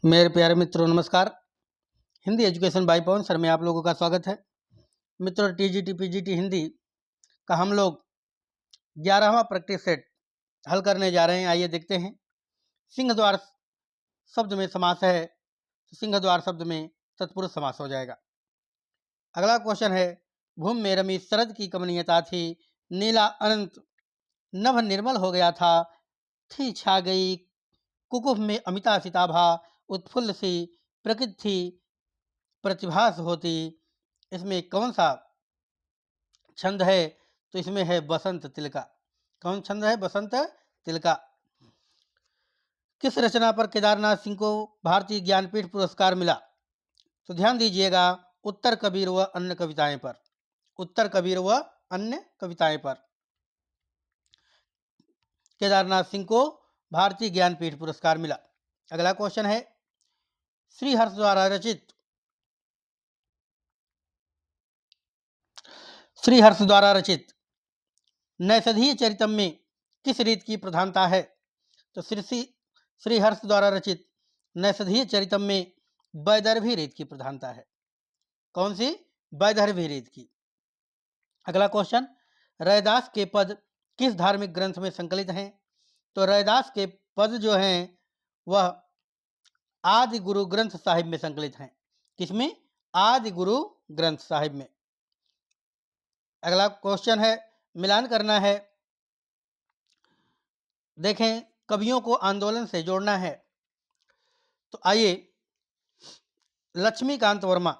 मेरे प्यारे मित्रों नमस्कार। Hindi education by Pawan sir में आप लोगों का स्वागत है। मित्रों टीजीटी पीजीटी हिंदी का हम लोग 11वां प्रैक्टिस सेट हल करने जा रहे हैं। आइए देखते हैं। सिंहद्वार शब्द में समास है तो सिंहद्वार शब्द में तत्पुरुष समास हो जाएगा। अगला क्वेश्चन है, भूमि में रमी शरद की कमनीयता थी, नीला अनंत नभ निर्मल हो गया था, थी छा गई कुकुभ में अमिता सिताभा, उत्फुल्ल सी प्रकृति थी प्रतिभास होती। इसमें कौन सा छंद है? तो इसमें है बसंत तिलका। कौन छंद है? बसंत तिलका। किस रचना पर केदारनाथ सिंह को भारतीय ज्ञानपीठ पुरस्कार मिला? तो ध्यान दीजिएगा, उत्तर कबीर व अन्य कविताएं पर। उत्तर कबीर व अन्य कविताएं पर केदारनाथ सिंह को भारतीय ज्ञानपीठ पुरस्कार मिला। अगला क्वेश्चन है, श्रीहर्ष द्वारा रचित नैषधीय चरितम में किस रीत की प्रधानता है? तो श्रीहर्ष द्वारा रचित नैषधीय चरितम में वैदर्भी रीत की प्रधानता है। कौन सी? वैदर्भी रीत की। अगला क्वेश्चन, रैदास के पद किस धार्मिक ग्रंथ में संकलित हैं? तो रैदास के पद जो हैं वह आदि गुरु ग्रंथ साहिब में संकलित हैं। किसमें? आदि गुरु ग्रंथ साहिब में। अगला क्वेश्चन है, मिलान करना है। देखें, कवियों को आंदोलन से जोड़ना है। तो आइए, लक्ष्मीकांत वर्मा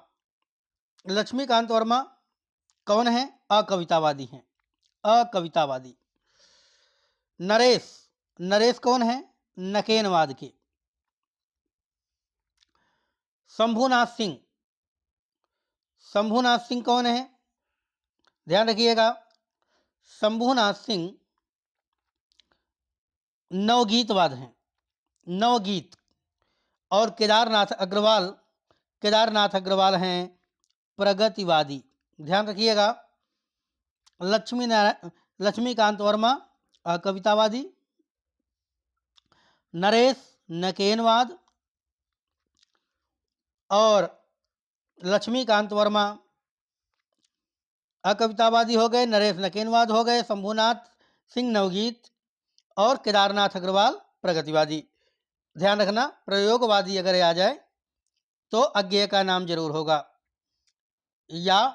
कौन है? अकवितावादी हैं। अकवितावादी। नरेश कौन है? नकेनवाद के। शंभुनाथ सिंह कौन है? ध्यान रखिएगा, शंभुनाथ सिंह नवगीतवाद हैं। नवगीत। और केदारनाथ अग्रवाल हैं प्रगतिवादी। ध्यान रखिएगा, लक्ष्मीकांत वर्मा कवितावादी, नरेश नकेनवाद और लक्ष्मीकांत वर्मा अकवितावादी हो गए, नरेश नकेनवाद हो गए, शंभुनाथ सिंह नवगीत और केदारनाथ अग्रवाल प्रगतिवादी। ध्यान रखना, प्रयोगवादी अगर आ जाए तो अज्ञेय का नाम जरूर होगा, या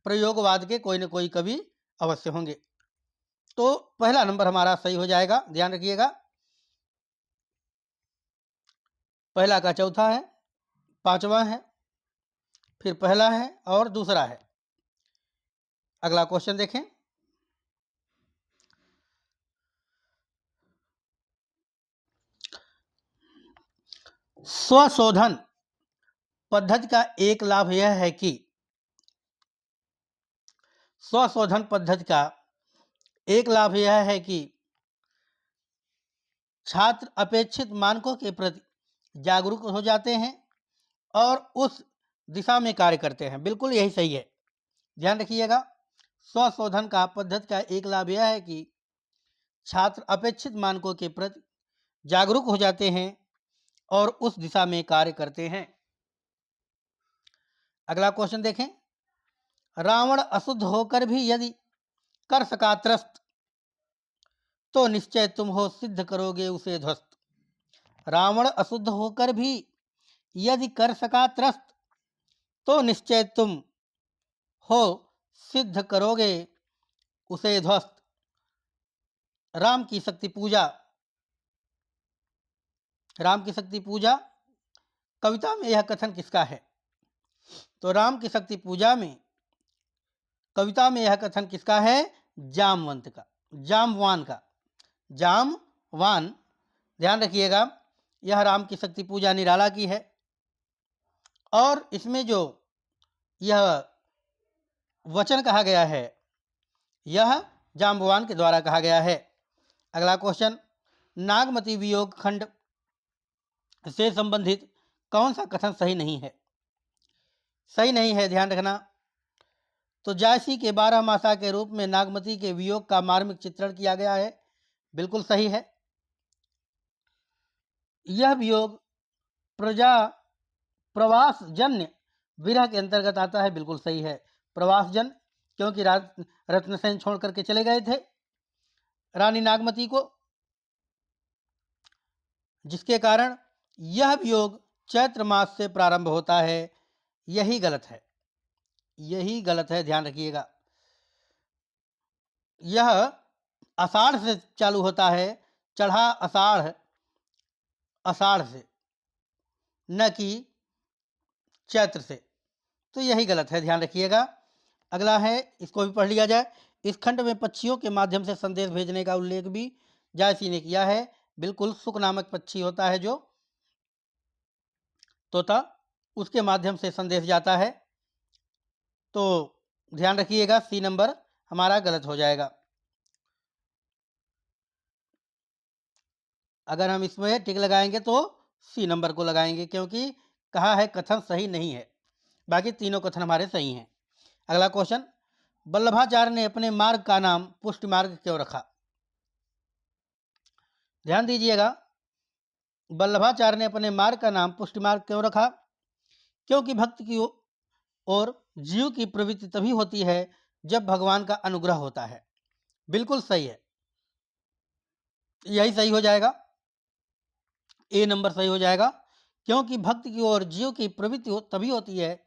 प्रयोगवाद के कोई न कोई कवि अवश्य होंगे। तो पहला नंबर हमारा सही हो जाएगा। ध्यान रखिएगा, पहला का चौथा है, पांचवा है, फिर पहला है और दूसरा है। अगला क्वेश्चन देखें, स्वशोधन पद्धति का एक लाभ यह है कि स्वशोधन पद्धति का एक लाभ यह है कि छात्र अपेक्षित मानकों के प्रति जागरूक हो जाते हैं और उस दिशा में कार्य करते हैं। बिल्कुल यही सही है। ध्यान रखिएगा, स्वशोधन का पद्धति का एक लाभ यह है कि छात्र अपेक्षित मानकों के प्रति जागरूक हो जाते हैं और उस दिशा में कार्य करते हैं। अगला क्वेश्चन देखें, रावण अशुद्ध होकर भी यदि कर सका त्रस्त, तो निश्चय तुम हो सिद्ध करोगे उसे ध्वस्त। रावण अशुद्ध होकर भी यदि कर सका त्रस्त, तो निश्चय तुम हो सिद्ध करोगे उसे ध्वस्त। राम की शक्ति पूजा कविता में यह कथन किसका है? तो राम की शक्ति पूजा में कविता में यह कथन किसका है? जामवान का। ध्यान रखिएगा, यह राम की शक्ति पूजा निराला की है और इसमें जो यह वचन कहा गया है यह जाम्बवान के द्वारा कहा गया है। अगला क्वेश्चन, नागमती वियोग खंड से संबंधित कौन सा कथन सही नहीं है? ध्यान रखना। तो जायसी के 12 मासा के रूप में नागमती के वियोग का मार्मिक चित्रण किया गया है। बिल्कुल सही है। यह वियोग प्रजा प्रवास जन्य विरह के अंतर्गत आता है। बिल्कुल सही है, प्रवास जन, क्योंकि रत्नसेन छोड़ करके चले गए थे रानी नागमती को, जिसके कारण यह वियोग चैत्र मास से प्रारंभ होता है। यही गलत है, यही गलत है, ध्यान रखिएगा। यह आषाढ़ से चालू होता है, चढ़ा आषाढ़, आषाढ़ से, न कि चैत्र से। तो यही गलत है, ध्यान रखिएगा। अगला है, इसको भी पढ़ लिया जाए। इस खंड में पक्षियों के माध्यम से संदेश भेजने का उल्लेख भी जायसी ने किया है। बिल्कुल, सुक नामक पक्षी होता है जो तोता, उसके माध्यम से संदेश जाता है। तो ध्यान रखिएगा, सी नंबर हमारा गलत हो जाएगा। अगर हम इसमें टिक लगाएंगे तो सी नंबर को लगाएंगे, क्योंकि कहा है कथन सही नहीं है, बाकी तीनों कथन हमारे सही हैं। अगला क्वेश्चन, वल्लभाचार्य ने अपने मार्ग का नाम पुष्टि मार्ग क्यों रखा? ध्यान दीजिएगा, वल्लभाचार्य ने अपने मार्ग का नाम पुष्टि मार्ग क्यों रखा? क्योंकि भक्त की और जीव की प्रवृत्ति तभी होती है जब भगवान का अनुग्रह होता है। बिल्कुल सही है, यही सही हो जाएगा, ए नंबर सही हो जाएगा। क्योंकि भक्त की ओर जीव की प्रवृत्ति तभी होती है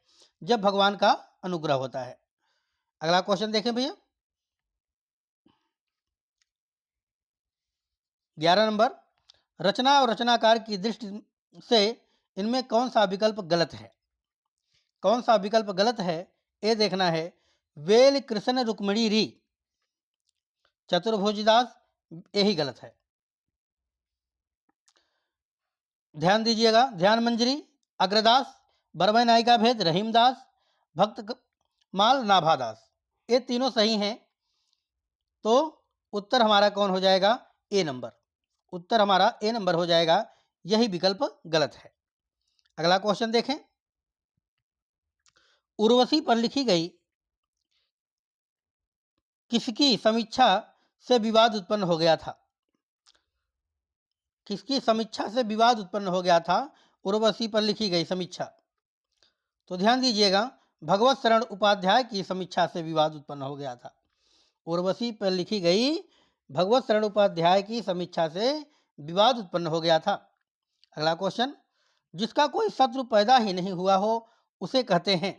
जब भगवान का अनुग्रह होता है। अगला क्वेश्चन देखें भैया, 11 नंबर, रचना और रचनाकार की दृष्टि से इनमें कौन सा विकल्प गलत है? कौन सा विकल्प गलत है, ये देखना है। वेल कृष्ण रुक्मिणी री, चतुर्भुजदास, यही गलत है। ध्यान दीजिएगा, ध्यान मंजरी, अग्रदास, बरमय नायिका भेद, रहीमदास, भक्त माल, नाभादास, ये तीनों सही हैं। तो उत्तर हमारा कौन हो जाएगा? ए नंबर। उत्तर हमारा ए नंबर हो जाएगा, यही विकल्प गलत है। अगला क्वेश्चन देखें, उर्वशी पर लिखी गई किसकी समीक्षा से विवाद उत्पन्न हो गया था? किसकी समीक्षा से विवाद उत्पन्न हो गया था? उर्वशी पर लिखी गई समीक्षा। तो ध्यान दीजिएगा, भगवत शरण उपाध्याय की समीक्षा से विवाद उत्पन्न हो गया था। उर्वशी पर लिखी गई भगवत शरण उपाध्याय की समीक्षा से विवाद उत्पन्न हो गया था। अगला क्वेश्चन, जिसका कोई शत्रु पैदा ही नहीं हुआ हो उसे कहते हैं।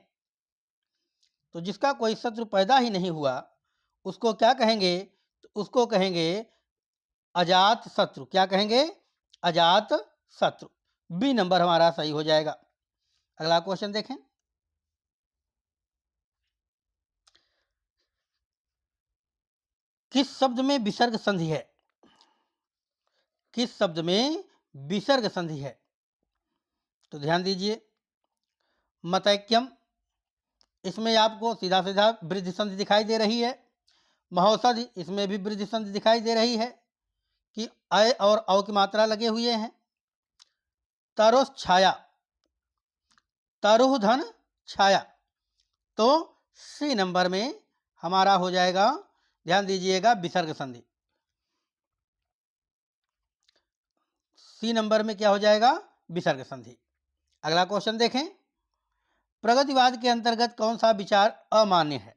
तो जिसका कोई शत्रु पैदा ही नहीं हुआ उसको क्या कहेंगे? तो उसको कहेंगे अजात शत्रु। क्या कहेंगे? अजात शत्रु। बी नंबर हमारा सही हो जाएगा। अगला क्वेश्चन देखें, किस शब्द में विसर्ग संधि है? किस शब्द में विसर्ग संधि है? तो ध्यान दीजिए, मतैक्यम, इसमें आपको सीधा सीधा वृद्धि संधि दिखाई दे रही है। महोषधि, इसमें भी वृद्धि संधि दिखाई दे रही है कि अय और औ की मात्रा लगे हुए हैं। तरोस छाया, तरुह धन छाया, तो सी नंबर में हमारा हो जाएगा, ध्यान दीजिएगा, विसर्ग संधि। सी नंबर में क्या हो जाएगा? विसर्ग संधि। अगला क्वेश्चन देखें, प्रगतिवाद के अंतर्गत कौन सा विचार अमान्य है?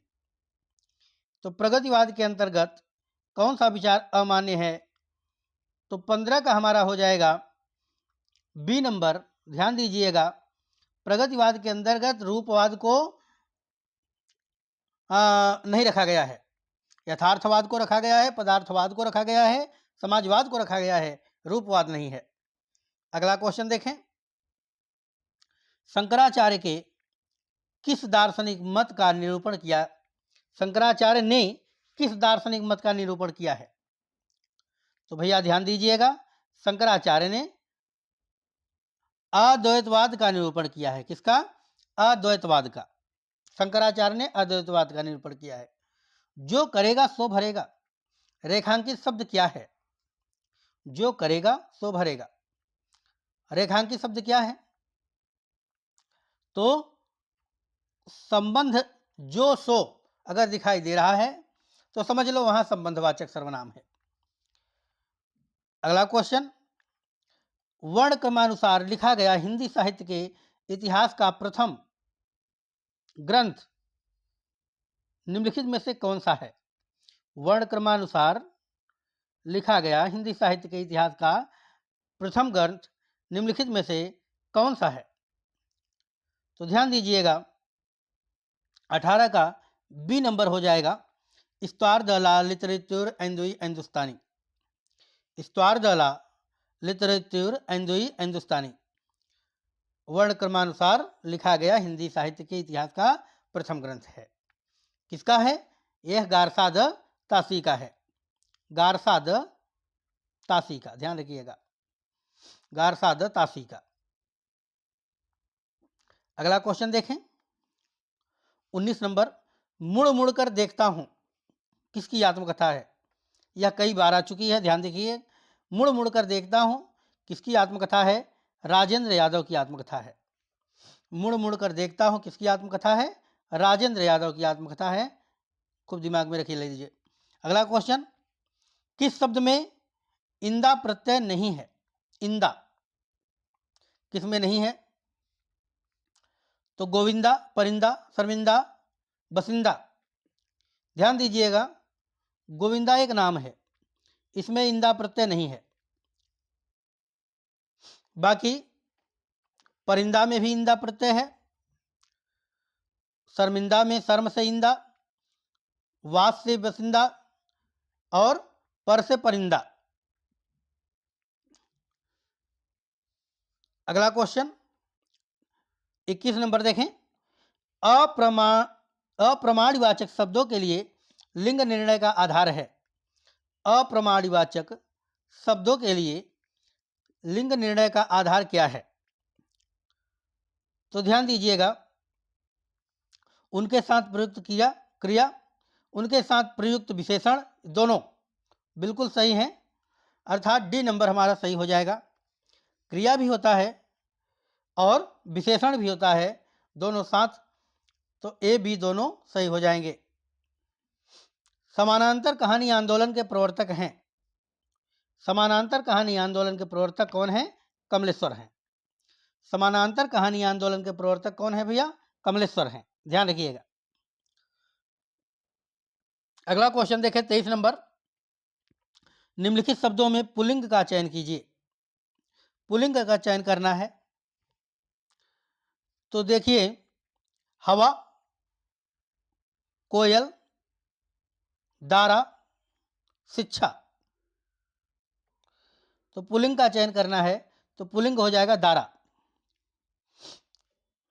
तो प्रगतिवाद के अंतर्गत कौन सा विचार अमान्य है? तो 15 का हमारा हो जाएगा बी नंबर। ध्यान दीजिएगा, प्रगतिवाद के अंतर्गत रूपवाद को नहीं रखा गया है, यथार्थवाद को रखा गया है, पदार्थवाद को रखा गया है, समाजवाद को रखा गया है, रूपवाद नहीं है। अगला क्वेश्चन देखें, शंकराचार्य के किस दार्शनिक मत का निरूपण किया? शंकराचार्य ने किस दार्शनिक मत का निरूपण किया है? तो भैया ध्यान दीजिएगा, शंकराचार्य ने अद्वैतवाद का निरूपण किया है। किसका? अद्वैतवाद का। शंकराचार्य ने अद्वैतवाद का निरूपण किया है। जो करेगा सो भरेगा, रेखांकित शब्द क्या है? जो करेगा सो भरेगा, रेखांकित शब्द क्या है? तो संबंध जो सो अगर दिखाई दे रहा है तो समझ लो वहां संबंधवाचक सर्वनाम है। अगला क्वेश्चन, वर्ण क्रमानुसार लिखा गया हिंदी साहित्य के इतिहास का प्रथम ग्रंथ निम्नलिखित में से कौन सा है? वर्ण क्रमानुसार लिखा गया हिंदी साहित्य के इतिहास का प्रथम ग्रंथ निम्नलिखित में से कौन सा है? तो ध्यान दीजिएगा, 18 का बी नंबर हो जाएगा इस्तवार द ला लिटरेचर एंदुई हिंदुस्तानी। इस्तवार द ला लिटरेचर एंदुई हिंदुस्तानी वर्ण क्रमानुसार लिखा गया हिंदी साहित्य के इतिहास का प्रथम ग्रंथ है। किसका है? यह गारसा द तासी का है। गारसा द तासी का, ध्यान रखिएगा, गारसा द तासी का। अगला क्वेश्चन देखें, 19 नंबर। मुड़ मुड़ कर देखता हूं किसकी आत्मकथा है? यह कई बार आ चुकी है, ध्यान देखिए। मुड़ मुड़ कर देखता हूं किसकी आत्मकथा है? राजेंद्र यादव की आत्मकथा है। मुड़ मुड़ कर देखता हूं किसकी आत्मकथा है? राजेंद्र यादव की आत्मकथा है। खूब दिमाग में रखिए लीजिए। अगला क्वेश्चन, किस शब्द में इंदा प्रत्यय नहीं है? इंदा किस में नहीं है? तो गोविंदा, परिंदा, शर्मिंदा, बसिंदा। ध्यान दीजिएगा, गोविंदा एक नाम है, इसमें इंदा प्रत्यय नहीं है। बाकी परिंदा में भी इंदा प्रत्यय है, शर्मिंदा में शर्म से इंदा, वास से बसिंदा और पर से परिंदा। अगला क्वेश्चन 21 नंबर देखें। अप्रमाणवाचक शब्दों के लिए लिंग निर्णय का आधार है। अप्रमाणवाचक शब्दों के लिए लिंग निर्णय का आधार क्या है? तो ध्यान दीजिएगा, उनके साथ प्रयुक्त क्रिया, उनके साथ प्रयुक्त विशेषण, दोनों बिल्कुल सही हैं, अर्थात डी नंबर हमारा सही हो जाएगा। क्रिया भी होता है और विशेषण भी होता है, दोनों साथ, तो ए बी दोनों सही हो जाएंगे। समानांतर कहानी आंदोलन के प्रवर्तक हैं। समानांतर कहानी आंदोलन के प्रवर्तक कौन हैं? कमलेश्वर हैं। समानांतर कहानी आंदोलन के प्रवर्तक कौन है भैया? कमलेश्वर हैं, ध्यान रखिएगा। अगला क्वेश्चन देखें, 23 नंबर। निम्नलिखित शब्दों में पुल्लिंग का चयन कीजिए। पुल्लिंग का चयन करना है तो देखिए, हवा, कोयल, दारा, शिक्षा। तो पुल्लिंग का चयन करना है तो पुल्लिंग हो जाएगा दारा।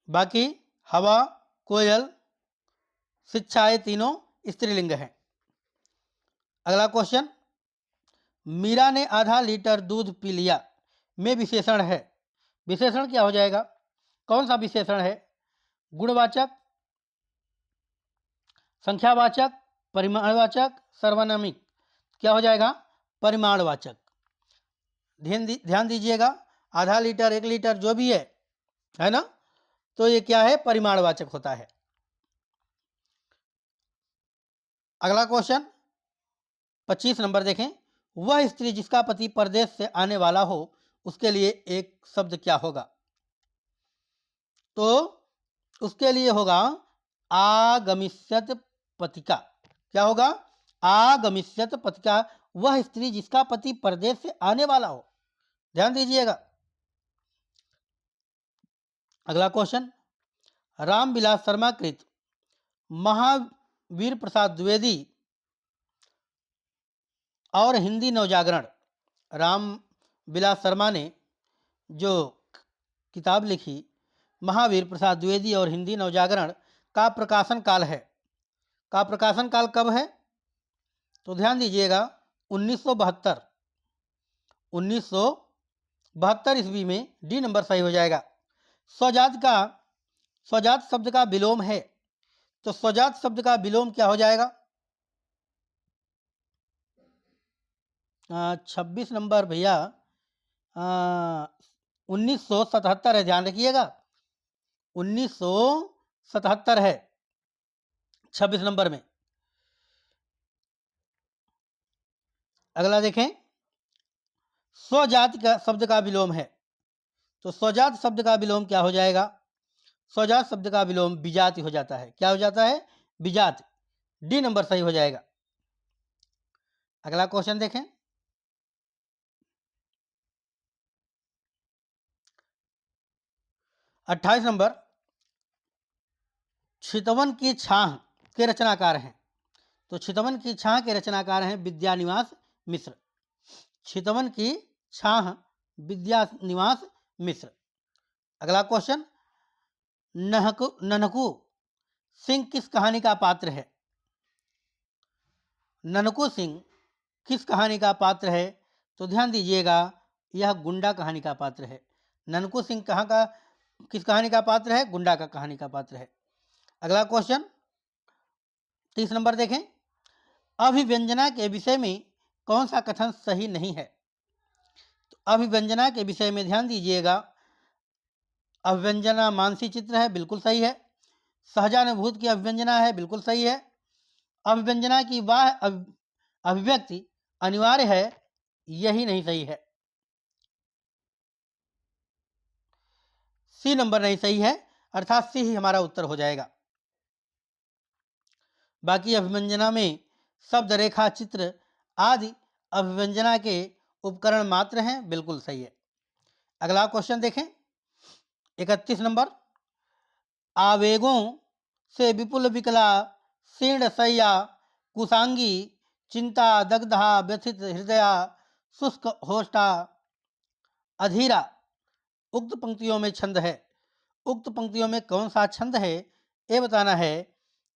बाकी हवा, कोयल, शिक्षा, ये तीनों स्त्रीलिंग हैं। अगला क्वेश्चन, मीरा ने आधा लीटर दूध पी लिया में विशेषण है। विशेषण क्या हो जाएगा? कौन सा विशेषण है? गुणवाचक, संख्यावाचक, परिमाणवाचक, सर्वनामिक। क्या हो जाएगा? परिमाणवाचक। ध्यान दीजिएगा, आधा लीटर, 1 लीटर जो भी है ना, तो ये क्या है? परिमाणवाचक होता है। अगला क्वेश्चन 25 नंबर देखें। वह स्त्री जिसका पति परदेश से आने वाला हो उसके लिए एक शब्द क्या होगा? तो उसके लिए होगा आगमिष्यत पतिका। क्या होगा? आगमिष्यत पतिका। वह स्त्री जिसका पति परदेश से आने वाला हो, ध्यान दीजिएगा। अगला क्वेश्चन, रामविलास शर्मा कृत महावीर प्रसाद द्विवेदी और हिंदी नवजागरण, रामविलास शर्मा ने जो किताब लिखी महावीर प्रसाद द्विवेदी और हिंदी नवजागरण का प्रकाशन काल है, का प्रकाशन काल कब है? तो ध्यान दीजिएगा, 1972। 1972 ईस्वी में, डी नंबर सही हो जाएगा। स्वजात शब्द का विलोम है, तो स्वजात शब्द का विलोम क्या हो जाएगा? 26 नंबर भैया 1977 है, ध्यान रखिएगा, 1977 है 26 नंबर में। अगला देखें, स्वजाति का शब्द का विलोम है, तो स्वजात शब्द का विलोम क्या हो जाएगा? स्वजात शब्द का विलोम विजाति हो जाता है। क्या हो जाता है? विजाति। डी नंबर सही हो जाएगा। अगला क्वेश्चन देखें। 28 नंबर, चितवन की छाह के रचनाकार हैं। तो चितवन की छाह के रचनाकार हैं विद्यानिवास मिश्र। चितवन की छाह विद्यानिवास मिश्र। अगला क्वेश्चन, ननकू सिंह किस कहानी का पात्र है? ननकू सिंह किस कहानी का पात्र है? तो ध्यान दीजिएगा, यह गुंडा कहानी का पात्र है। ननकू सिंह कहाँ का, किस कहानी का पात्र है? गुंडा का कहानी का पात्र है। अगला क्वेश्चन 30 नंबर देखें। अभिव्यंजना के विषय में कौन सा कथन सही नहीं है? तो अभिव्यंजना के विषय में ध्यान दीजिएगा, अभिव्यंजना मानसी चित्र है, बिल्कुल सही है। सहजानुभूत की अभिव्यंजना है, बिल्कुल सही है। अभिव्यंजना की वह अभिव्यक्ति अनिवार्य है, यही नहीं सही है। सी नंबर नहीं सही है, अर्थात सी ही हमारा उत्तर हो जाएगा। बाकी अभिव्यंजना में शब्द, रेखा, चित्र आदि अभिव्यंजना के उपकरण मात्र हैं, बिल्कुल सही है। अगला क्वेश्चन देखें 31 नंबर, आवेगों से विपुल विकला शीर्ण सैया कुशांगी चिंता दग्धा व्यथित हृदया शुष्क होष्टा अधीरा, उक्त पंक्तियों में छंद है। उक्त पंक्तियों में कौन सा छंद है ये बताना है।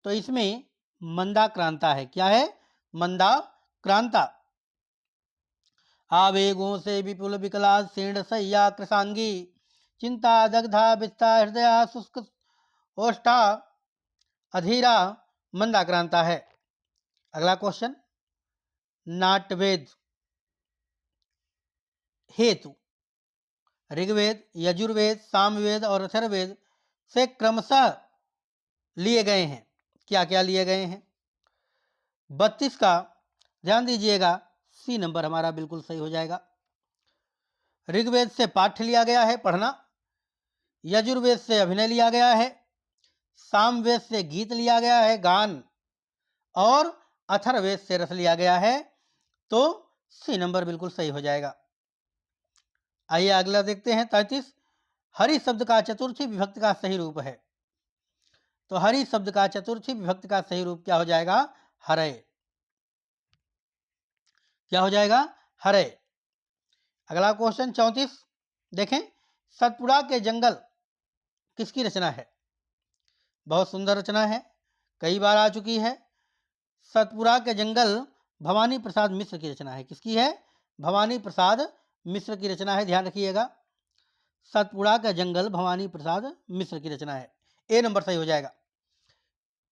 तो इसमें मंदाक्रांता है। क्या है? मंदाक्रांता। आवेगों से विपुल विकला शीर्ण सैया कृशांगी चिंता दग्धा विस्ता हृदया शुष्क ओष्ठा अधीरा मंदाक्रांता है। अगला क्वेश्चन, नाट्यवेद हेतु ऋग्वेद, यजुर्वेद, सामवेद और अथर्ववेद से क्रमशः लिए गए हैं। क्या क्या लिए गए हैं? 32 का ध्यान दीजिएगा, सी नंबर हमारा बिल्कुल सही हो जाएगा। ऋग्वेद से पाठ्य लिया गया है, पढ़ना। यजुर्वेद से अभिनय लिया गया है। सामवेद से गीत लिया गया है, गान। और अथर्ववेद से रस लिया गया है। तो सी नंबर बिल्कुल सही हो जाएगा। आइए अगला देखते हैं 33। हरि शब्द का चतुर्थी विभक्ति का सही रूप है। तो हरि शब्द का चतुर्थी विभक्ति का सही रूप क्या हो जाएगा? हरे। क्या हो जाएगा? हरे। अगला क्वेश्चन 34 देखें। सतपुड़ा के जंगल किसकी रचना है? बहुत सुंदर रचना है, कई बार आ चुकी है। सतपुड़ा के जंगल भवानी प्रसाद मिश्र की रचना है। किसकी है? भवानी प्रसाद मिश्र की रचना है, ध्यान रखिएगा। सतपुड़ा का जंगल भवानी प्रसाद मिश्र की रचना है। ए नंबर सही हो जाएगा।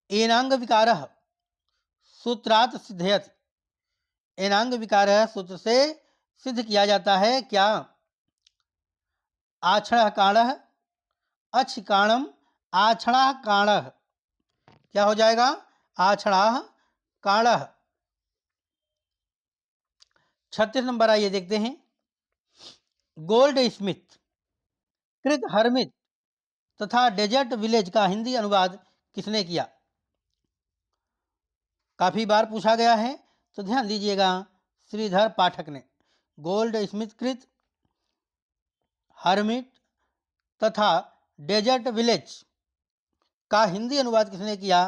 एनांग विकार सूत्रात सिद्धयत। एनांग विकार सूत्र से सिद्ध किया जाता है। क्या? आछड़ काण अछिकाणम आछड़ा काण। क्या हो जाएगा? आछड़ा काण। 36 नंबर आइए देखते हैं। गोल्ड स्मिथ कृत हरमित तथा डेजर्ट विलेज का हिंदी अनुवाद किसने किया? काफी बार पूछा गया है, तो ध्यान दीजिएगा, श्रीधर पाठक ने। गोल्ड स्मिथ कृत हरमिट तथा डेजर्ट विलेज का हिंदी अनुवाद किसने किया?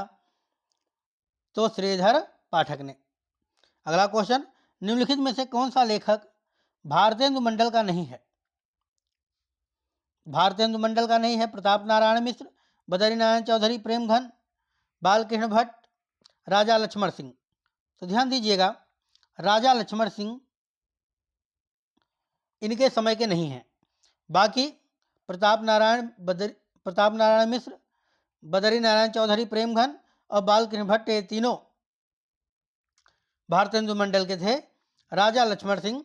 तो श्रीधर पाठक ने। अगला क्वेश्चन, निम्नलिखित में से कौन सा लेखक भारतेंदु मंडल का नहीं है? भारतेंदु मंडल का नहीं है प्रताप नारायण मिश्र, बद्री नारायण चौधरी, प्रेमघन, बालकृष्ण भट्ट, राजा लक्ष्मण सिंह। तो ध्यान दीजिएगा, राजा लक्ष्मण सिंह इनके समय के नहीं हैं। बाकी प्रताप नारायण मिश्र, बद्री नारायण चौधरी, प्रेमघन और बालकृष्ण भट्ट, ये तीनों भारतेंदु मंडल के थे। राजा लक्ष्मण सिंह,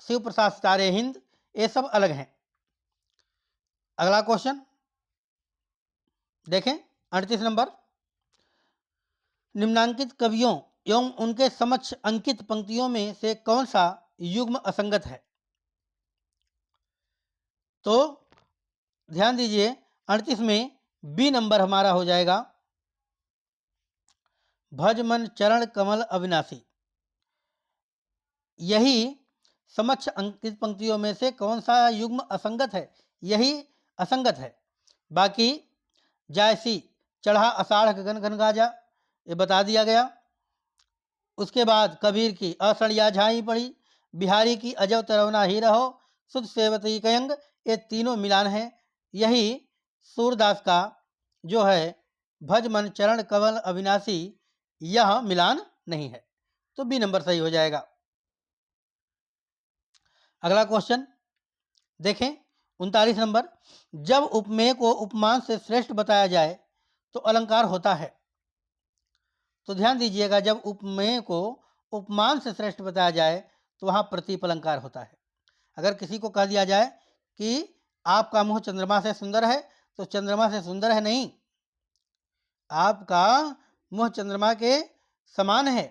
शिव प्रसाद सितारे हिंद, ये सब अलग हैं। अगला क्वेश्चन देखें 38 नंबर। निम्नांकित कवियों एवं उनके समक्ष अंकित पंक्तियों में से कौन सा युग्म असंगत है? तो ध्यान दीजिए 38 में बी नंबर हमारा हो जाएगा भज मन चरण कमल अविनाशी। यही समक्ष अंकित पंक्तियों में से कौन सा युग्म असंगत है? यही असंगत है। बाकी जायसी चढ़ा अषाढ़ गगन घन गाजा, ये बता दिया गया। उसके बाद कबीर की असड़िया झाई पड़ी, बिहारी की अजब तरवना ही रहो, सुध सेवती कयंग, ये तीनों मिलान है। यही सूरदास का जो है भज मन चरण कमल अविनाशी, यह मिलान नहीं है। तो बी नंबर सही हो जाएगा। अगला क्वेश्चन देखें 39 नंबर, जब उपमेय को उपमान से श्रेष्ठ बताया जाए तो अलंकार होता है। तो ध्यान दीजिएगा, जब उपमेय को उपमान से श्रेष्ठ बताया जाए तो वहाँ प्रतीप अलंकार होता है। अगर किसी को कह दिया जाए कि आपका मुंह चंद्रमा से सुंदर है, तो चंद्रमा से सुंदर है नहीं, आपका मुंह चंद्रमा के समान है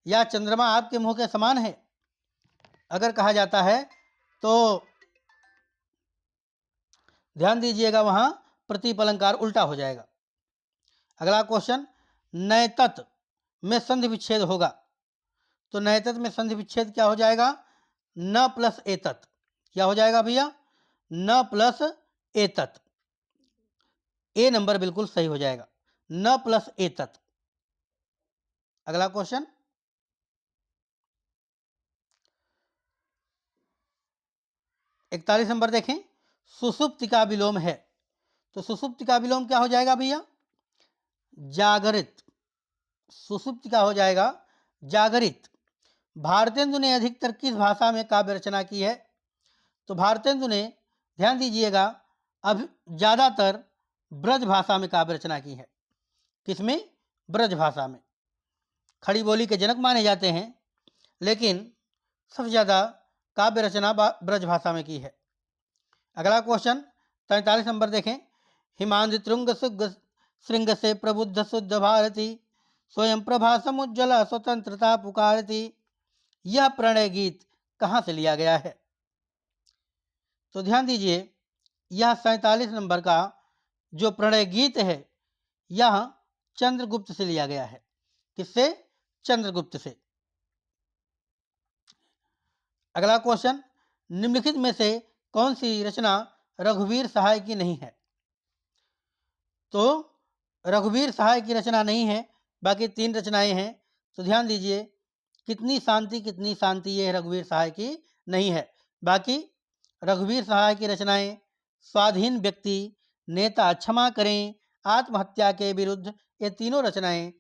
या चंद्रमा आपके मुंह के समान है, अगर कहा जाता है तो ध्यान दीजिएगा वहां प्रतीप अलंकार उल्टा हो जाएगा। अगला क्वेश्चन, नैतत में संधि विच्छेद होगा। तो नैतत में संधि विच्छेद क्या हो जाएगा? न प्लस एतत। क्या हो जाएगा भैया? न प्लस एतत। ए नंबर बिल्कुल सही हो जाएगा, न प्लस एतत। अगला क्वेश्चन, इकतालीस नंबर देखें, सुषुप्ति का विलोम है। तो सुषुप्ति का विलोम क्या हो जाएगा भैया? जागरित। सुषुप्ति का हो जाएगा जागरित। भारतेंदु ने अधिकतर किस भाषा में काव्य रचना की है? तो भारतेंदु ने, ध्यान दीजिएगा, अब ज्यादातर ब्रज भाषा में काव्य रचना की है। किसमें? ब्रज भाषा में। खड़ी बोली के जनक माने जाते हैं, लेकिन सबसे ज्यादा काव्य रचना ब्रज भाषा में की है। अगला क्वेश्चन 43 नंबर देखें, हिमांद्र तुंग सुग श्रृंग से प्रबुद्ध शुद्ध भारती, स्वयं प्रभा समुज्ज्वल स्वतंत्रता पुकारती, यह प्रणय गीत कहाँ से लिया गया है? तो ध्यान दीजिए, यह 47 नंबर का जो प्रणय गीत है, यह चंद्रगुप्त से लिया गया है। किससे? चंद्रगुप्त से। अगला क्वेश्चन, निम्नलिखित में से कौन सी रचना रघुवीर सहाय की नहीं है? तो रघुवीर सहाय की रचना नहीं है, बाकी 3 रचनाएं हैं। तो ध्यान दीजिए, कितनी शांति, ये रघुवीर सहाय की नहीं है। बाकी रघुवीर सहाय की रचनाएं स्वाधीन व्यक्ति, नेता क्षमा करें, आत्महत्या के विरुद्ध, ये तीनों रचनाएं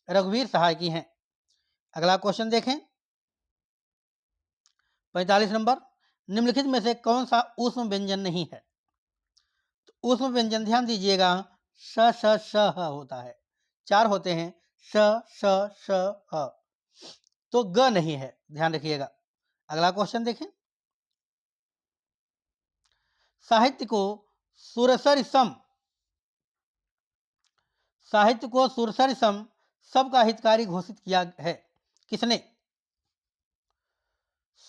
रघुवीर सहाय की हैं। अगला क्वेश्चन देखें 45 नंबर, निम्नलिखित में से कौन सा ऊष्म व्यंजन नहीं है? तो ऊष्म व्यंजन ध्यान दीजिएगा श श श ह होता है, 4 होते हैं, श श श ह, तो ग नहीं है, ध्यान रखिएगा। अगला क्वेश्चन देखें, साहित्य को सुरसर सम, साहित्य को सुरसर सम सबका हितकारी घोषित किया है। किसने?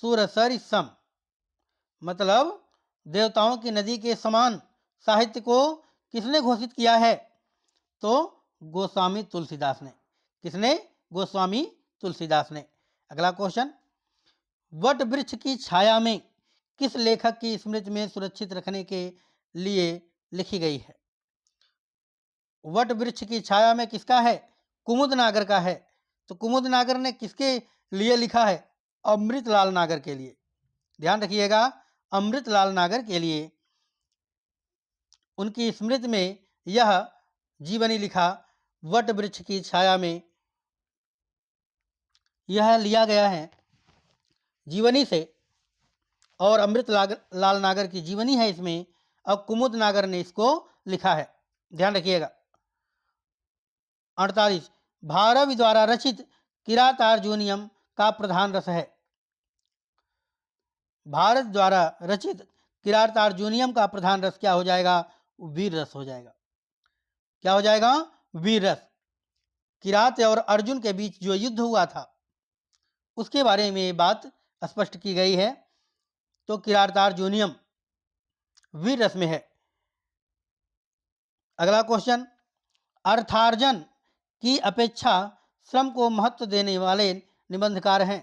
सुरसर सम मतलब देवताओं की नदी के समान साहित्य को किसने घोषित किया है? तो गोस्वामी तुलसीदास ने। किसने? गोस्वामी तुलसीदास ने। अगला क्वेश्चन, वट वृक्ष की छाया में किस लेखक की स्मृति में सुरक्षित रखने के लिए लिखी गई है? वट वृक्ष की छाया में किसका है? कुमुद नागर का है। तो कुमुद नागर ने किसके लिए लिखा है? अमृतलाल नागर के लिए। ध्यान रखिएगा, अमृतलाल नागर के लिए उनकी स्मृति में यह जीवनी लिखा, वट वृक्ष की छाया में, यह लिया गया है जीवनी से, और अमृतलाल नागर की जीवनी है इसमें, और कुमुद नागर ने इसको लिखा है। ध्यान रखिएगा। 48, भारवी द्वारा रचित किरातार्जुनियम का प्रधान रस है। भारत द्वारा रचित किरातार्जुनियम का प्रधान रस क्या हो जाएगा? वीर रस हो जाएगा। क्या हो जाएगा? वीर रस। किरात और अर्जुन के बीच जो युद्ध हुआ था उसके बारे में ये बात स्पष्ट की गई है। तो किरातार्जुनियम वीर रस में है। अगला क्वेश्चन, अर्थार्जन की अपेक्षा श्रम को महत्व देने वाले निबंधकार हैं।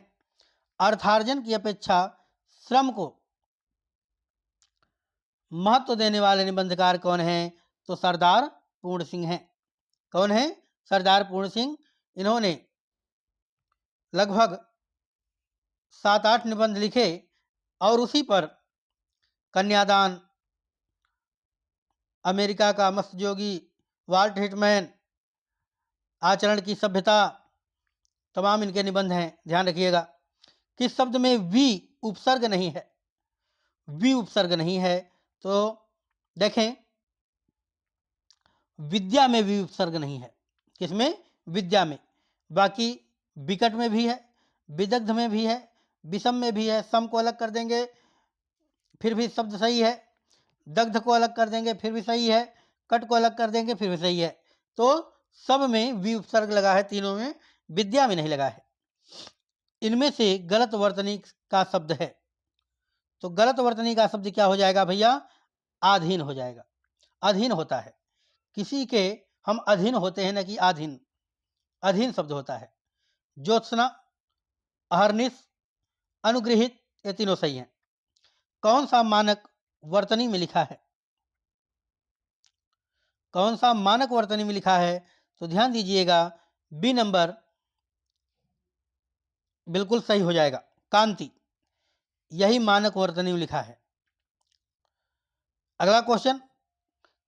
अर्थार्जन की अपेक्षा श्रम को महत्व देने वाले निबंधकार कौन हैं? तो सरदार पूर्ण सिंह हैं। कौन है? सरदार पूर्ण सिंह। इन्होंने लगभग 7-8 निबंध लिखे और उसी पर कन्यादान, अमेरिका का मस्योगी, वाल्ट हिटमैन, आचरण की सभ्यता, तमाम इनके निबंध हैं। ध्यान रखिएगा किस शब्द में वी उपसर्ग नहीं है। वी उपसर्ग नहीं है तो देखें, विद्या में वी उपसर्ग नहीं है। किसमें? विद्या में। बाकी विकट में भी है, विदग्ध में भी है, विषम में भी है। सम को अलग कर देंगे फिर भी शब्द सही है, दग्ध को अलग कर देंगे फिर भी सही है, कट को अलग कर देंगे फिर भी सही है। तो सब में वी उपसर्ग लगा है, तीनों में, विद्या में नहीं लगा है। इनमें से गलत वर्तनी का शब्द है, तो गलत वर्तनी का शब्द क्या हो जाएगा भैया? आधीन हो जाएगा। अधीन होता है, किसी के हम अधीन होते हैं, न कि आधीन। अधीन शब्द होता है। ज्योत्सना, अहर्निश, अनुग्रहित, ये तीनों सही हैं। कौन सा मानक वर्तनी में लिखा है? कौन सा मानक वर्तनी में लिखा है? तो ध्यान दीजिएगा, बी नंबर बिल्कुल सही हो जाएगा। कांति, यही मानक वर्तनी में लिखा है। अगला क्वेश्चन,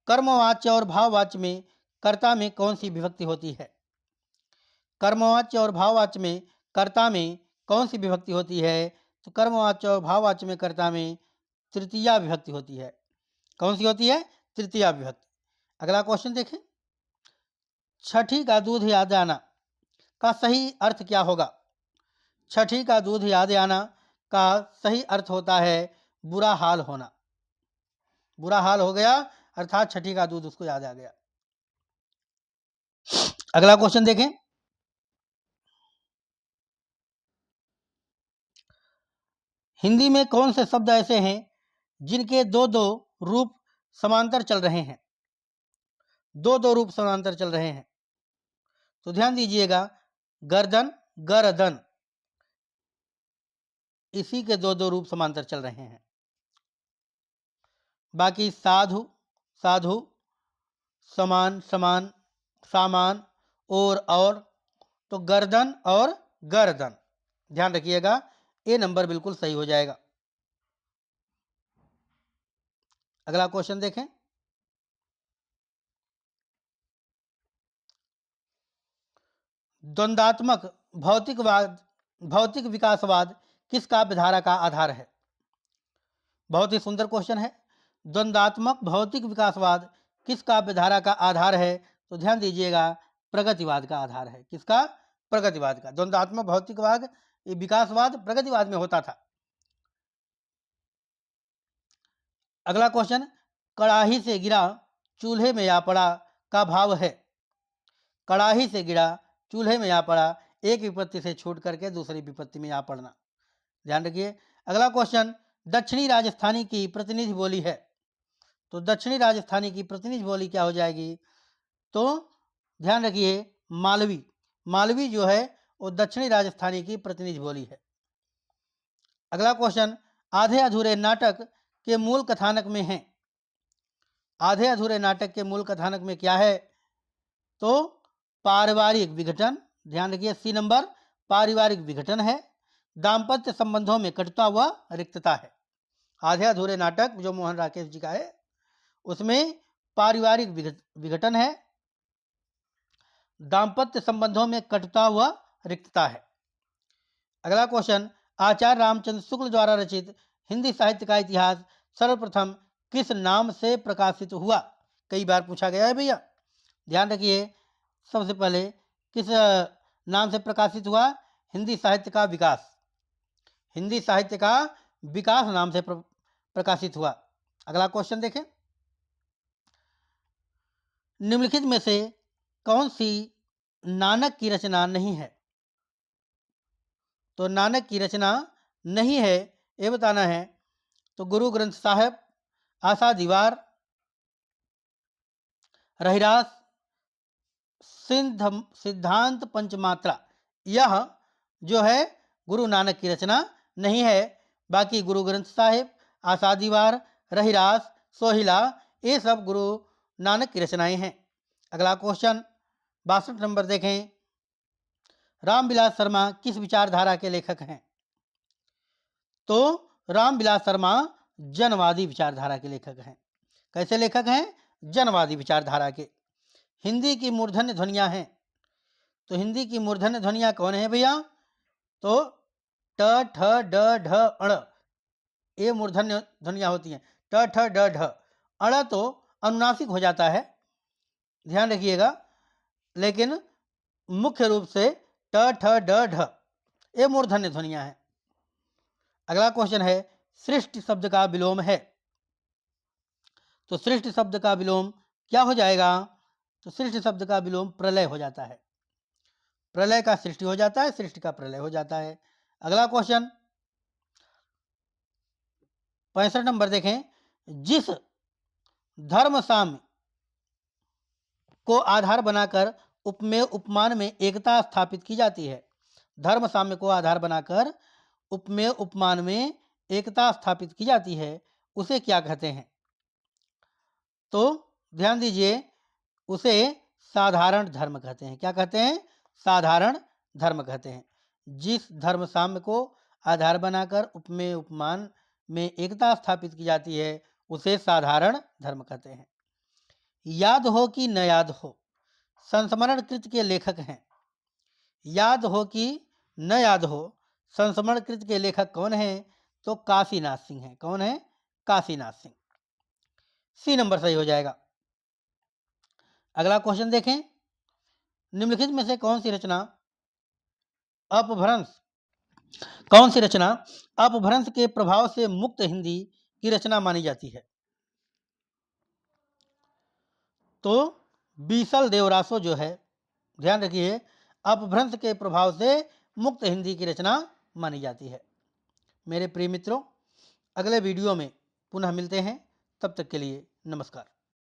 कर्मवाच्य और भाववाच्य में कर्ता में कौन सी विभक्ति होती है? कर्मवाच्य और भाववाच्य में कर्ता में कौन सी विभक्ति होती है? तो कर्मवाच्य और भाववाच्य में कर्ता में तृतीया विभक्ति होती है। कौन सी होती है? तृतीया विभक्ति। अगला क्वेश्चन देखें, छठी का दूध याद आना का सही अर्थ क्या होगा? छठी का दूध याद आना का सही अर्थ होता है बुरा हाल होना। बुरा हाल हो गया अर्थात छठी का दूध उसको याद आ गया। अगला क्वेश्चन देखें, हिंदी में कौन से शब्द ऐसे हैं जिनके दो दो रूप समांतर चल रहे हैं? दो दो रूप समांतर चल रहे हैं। तो ध्यान दीजिएगा, गर्दन, गरदन, इसी के दो दो रूप समांतर चल रहे हैं। बाकी साधु, साधु, समान, समान, सामान, और, तो गर्दन और गर्दन। ध्यान रखिएगा, ए नंबर बिल्कुल सही हो जाएगा। अगला क्वेश्चन देखें, द्वंद्वात्मक भौतिक विकासवाद किस काव्यधारा का आधार है? बहुत ही सुंदर क्वेश्चन है। द्वंद्वात्मक भौतिक विकासवाद किस काव्यधारा का आधार है? तो ध्यान दीजिएगा, प्रगतिवाद का आधार है। किसका? प्रगतिवाद का। द्वंद्वात्मक भौतिकवाद, विकासवाद प्रगतिवाद में होता था। अगला क्वेश्चन, कड़ाही से गिरा चूल्हे में आ पड़ा का भाव है? कड़ाही से गिरा चूल्हे में आ पड़ा, एक विपत्ति से छूट करके दूसरी विपत्ति में आ पड़ना। ध्यान रखिए। अगला क्वेश्चन, दक्षिणी राजस्थानी की प्रतिनिधि बोली है? तो दक्षिणी राजस्थानी की प्रतिनिधि बोली क्या हो जाएगी? तो ध्यान रखिए, मालवी। मालवी जो है वो दक्षिणी राजस्थानी की प्रतिनिधि बोली है। अगला क्वेश्चन, आधे अधूरे नाटक के मूल कथानक में है? आधे अधूरे नाटक के मूल कथानक में क्या है? तो पारिवारिक विघटन। ध्यान रखिए, सी नंबर, पारिवारिक विघटन है। दाम्पत्य संबंधों में कटुता व रिक्तता है। आधे अधूरे नाटक जो मोहन राकेश जी का है उसमें पारिवारिक विघटन है, दाम्पत्य संबंधों में कटुता व रिक्तता है। अगला क्वेश्चन, आचार्य रामचंद्र शुक्ल द्वारा रचित हिंदी साहित्य का इतिहास सर्वप्रथम किस नाम से प्रकाशित हुआ? कई बार पूछा गया है भैया। ध्यान रखिए, सबसे पहले किस नाम से प्रकाशित हुआ? हिंदी साहित्य का विकास। हिंदी साहित्य का विकास नाम से प्रकाशित हुआ। अगला क्वेश्चन देखें, निम्नलिखित में से कौन सी नानक की रचना नहीं है? तो नानक की रचना नहीं है ये बताना है। तो गुरु ग्रंथ साहिब, आशा दीवार, रहिरास, सिद्धांत पंचमात्रा, यह जो है गुरु नानक की रचना नहीं है। बाकी गुरु ग्रंथ साहिब, आशा दीवार, रहिरास, सोहिला, ये सब गुरु नानक की रचनाएं हैं। अगला क्वेश्चन 62 नंबर देखें। रामविलास शर्मा किस विचारधारा के लेखक हैं? तो रामविलास शर्मा जनवादी विचारधारा के लेखक हैं। कैसे लेखक हैं? जनवादी विचारधारा के। हिंदी की मूर्धन्य ध्वनियां हैं, तो हिंदी की मूर्धन्य ध्वनियां कौन है भैया? तो ट, ठ, ड, ढ, अण, ये मूर्धन्य ध्वनियां होती हैं। ट, ठ, ड, ढ। अण तो अनुनासिक हो जाता है, ध्यान रखिएगा, लेकिन मुख्य रूप से ट, ठ, ड, ढ, ये मूर्धन्य ध्वनियां हैं। अगला क्वेश्चन है, सृष्टि शब्द का विलोम है। तो सृष्टि शब्द का विलोम क्या हो जाएगा? तो सृष्टि शब्द का विलोम प्रलय हो जाता है। प्रलय का सृष्टि हो जाता है, सृष्टि का प्रलय हो जाता है। अगला क्वेश्चन 65 नंबर देखें। जिस धर्म साम्य को आधार बनाकर उपमेय उपमान में एकता स्थापित की जाती है, धर्म साम्य को आधार बनाकर उपमेय उपमान में एकता स्थापित की जाती है, उसे क्या कहते हैं? तो ध्यान दीजिए, उसे साधारण धर्म कहते हैं। क्या कहते हैं? साधारण धर्म कहते हैं। जिस धर्म साम्य को आधार बनाकर उपमेय उपमान में एकता स्थापित की जाती है, उसे साधारण धर्म कहते हैं। याद हो कि न याद हो, संस्मरण कृत के लेखक हैं। याद हो कि न याद हो, संस्मरण कृत के लेखक कौन हैं? तो काशीनाथ सिंह हैं। कौन है? काशीनाथ सिंह। सी नंबर सही हो जाएगा। अगला क्वेश्चन देखें। निम्नलिखित में से कौन सी रचना अपभ्रंश के प्रभाव से मुक्त हिंदी की रचना मानी जाती है? तो बीसल देवरासो जो है, ध्यान रखिए, अपभ्रंश के प्रभाव से मुक्त हिंदी की रचना मानी जाती है। मेरे प्रिय मित्रों, अगले वीडियो में पुनः मिलते हैं, तब तक के लिए नमस्कार।